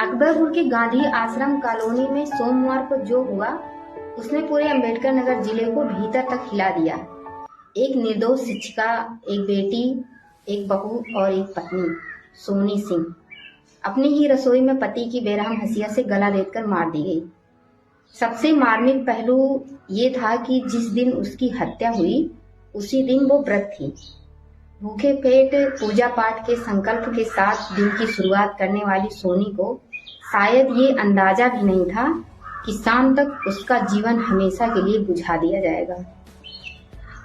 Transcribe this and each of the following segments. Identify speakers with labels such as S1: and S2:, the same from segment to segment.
S1: अकबरपुर के गांधी आश्रम कॉलोनी में सोमवार को जो हुआ उसने पूरे अंबेडकर नगर जिले को भीतर तक हिला दिया। एक निर्दोष शिक्षिका, एक बेटी, एक बहू और एक पत्नी सोनी सिंह अपनी ही रसोई में पति की बेरहम हंसिया से गला रेतकर मार दी गई। सबसे मार्मिक पहलू ये था कि जिस दिन उसकी हत्या हुई उसी दिन वो व्रत थी। भूखे पेट पूजा पाठ के संकल्प के साथ दिन की शुरुआत करने वाली सोनी को शायद ये अंदाजा भी नहीं था कि शाम तक उसका जीवन हमेशा के लिए बुझा दिया जाएगा।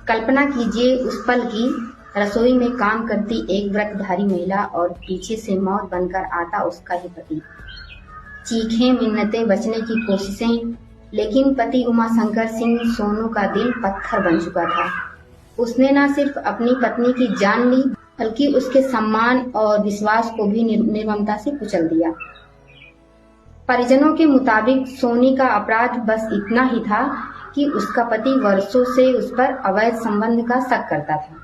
S1: कल्पना कीजिए उस पल की, रसोई में काम करती एक व्रतधारी महिला और पीछे से मौत बनकर आता उसका ही पति। चीखें, मिन्नतें, बचने की कोशिशें, लेकिन पति उमाशंकर सिंह सोनू का दिल पत्थर बन चुका था। उसने न सिर्फ अपनी पत्नी की जान ली बल्कि उसके सम्मान और विश्वास को भी निर्ममता से कुचल दिया। परिजनों के मुताबिक सोनी का अपराध बस इतना ही था कि उसका पति वर्षों से उस पर अवैध संबंध का शक करता था।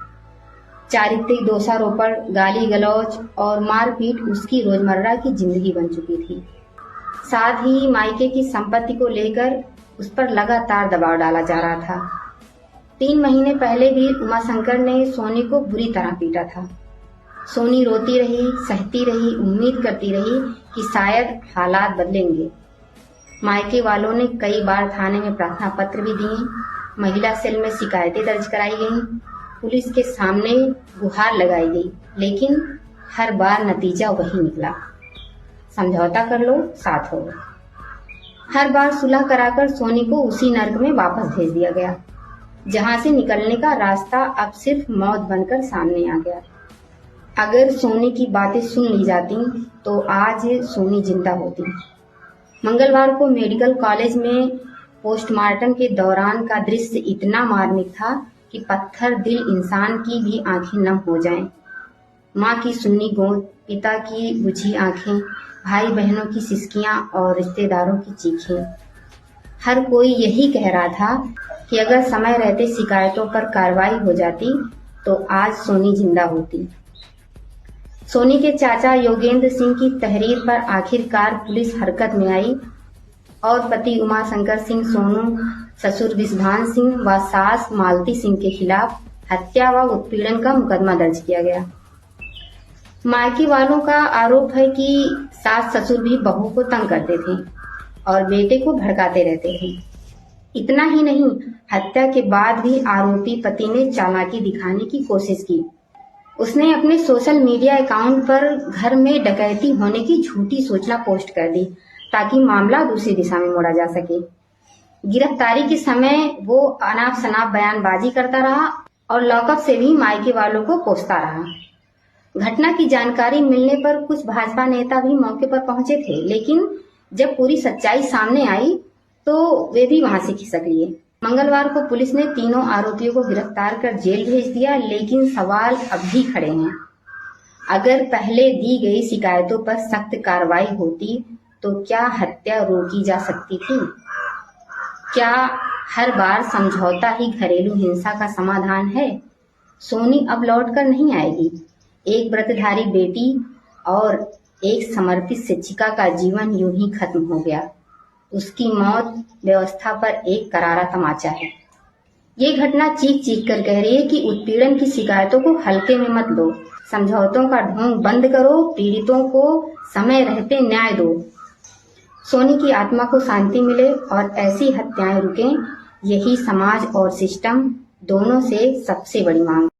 S1: चारित्रिक दोषारोपण, गाली गलौज और मारपीट उसकी रोजमर्रा की जिंदगी बन चुकी थी। साथ ही मायके की संपत्ति को लेकर उस पर लगातार दबाव डाला जा रहा था। 3 महीने पहले भी उमाशंकर ने सोनी को बुरी तरह पीटा था। सोनी रोती रही, सहती रही, उम्मीद करती रही कि शायद हालात बदलेंगे। मायके वालों ने कई बार थाने में प्रार्थना पत्र भी दिए, महिला सेल में शिकायतें दर्ज कराई गईं, पुलिस के सामने गुहार लगाई गई, लेकिन हर बार नतीजा वही निकला, समझौता कर लो, साथ हो। हर बार सुलह कराकर सोनी को उसी नर्क में वापस भेज दिया गया, जहां से निकलने का रास्ता अब सिर्फ मौत बनकर सामने आ गया। अगर सोनी की बातें सुन ली जाती तो आज सोनी जिंदा होती। मंगलवार को मेडिकल कॉलेज में पोस्टमार्टम के दौरान का दृश्य इतना मार्मिक था कि पत्थर दिल इंसान की भी आंखें नम हो जाएं। माँ की सुन्नी गोद, पिता की बुझी आंखें, भाई बहनों की सिसकियां और रिश्तेदारों की चीखें। हर कोई यही कह रहा था कि अगर समय रहते शिकायतों पर कार्रवाई हो जाती तो आज सोनी जिंदा होती। सोनी के चाचा योगेंद्र सिंह की तहरीर पर आखिरकार पुलिस हरकत में आई और पति उमाशंकर सिंह सोनू, ससुर विश्वभान सिंह व सास मालती सिंह के खिलाफ हत्या व उत्पीड़न का मुकदमा दर्ज किया गया। मायके वालों का आरोप है कि सास ससुर भी बहू को तंग करते थे और बेटे को भड़काते रहते थे। इतना ही नहीं, हत्या के बाद भी आरोपी पति ने चालाकी दिखाने की कोशिश की। उसने अपने सोशल मीडिया अकाउंट पर घर में डकैती होने की झूठी सूचना पोस्ट कर दी ताकि मामला दूसरी दिशा में मोड़ा जा सके। गिरफ्तारी के समय वो अनाप शनाप बयानबाजी करता रहा और लॉकअप से भी मायके वालों को कोसता रहा। घटना की जानकारी मिलने पर कुछ भाजपा नेता भी मौके पर पहुंचे थे, लेकिन जब पूरी सच्चाई सामने आई तो वे भी वहां से खिसक लिए। मंगलवार को पुलिस ने तीनों आरोपियों को गिरफ्तार कर जेल भेज दिया, लेकिन सवाल अब भी खड़े हैं। अगर पहले दी गई शिकायतों पर सख्त कार्रवाई होती तो क्या हत्या रोकी जा सकती थी? क्या हर बार समझौता ही घरेलू हिंसा का समाधान है? सोनी अब लौटकर नहीं आएगी। एक व्रतधारी बेटी और एक समर्पित शिक्षिका का जीवन यूं ही खत्म हो गया। उसकी मौत व्यवस्था पर एक करारा तमाचा है। ये घटना चीख चीख कर कह रही है कि उत्पीड़न की शिकायतों को हल्के में मत लो, समझौतों का ढोंग बंद करो, पीड़ितों को समय रहते न्याय दो। सोनी की आत्मा को शांति मिले और ऐसी हत्याएं रुकें, यही समाज और सिस्टम दोनों से सबसे बड़ी मांग।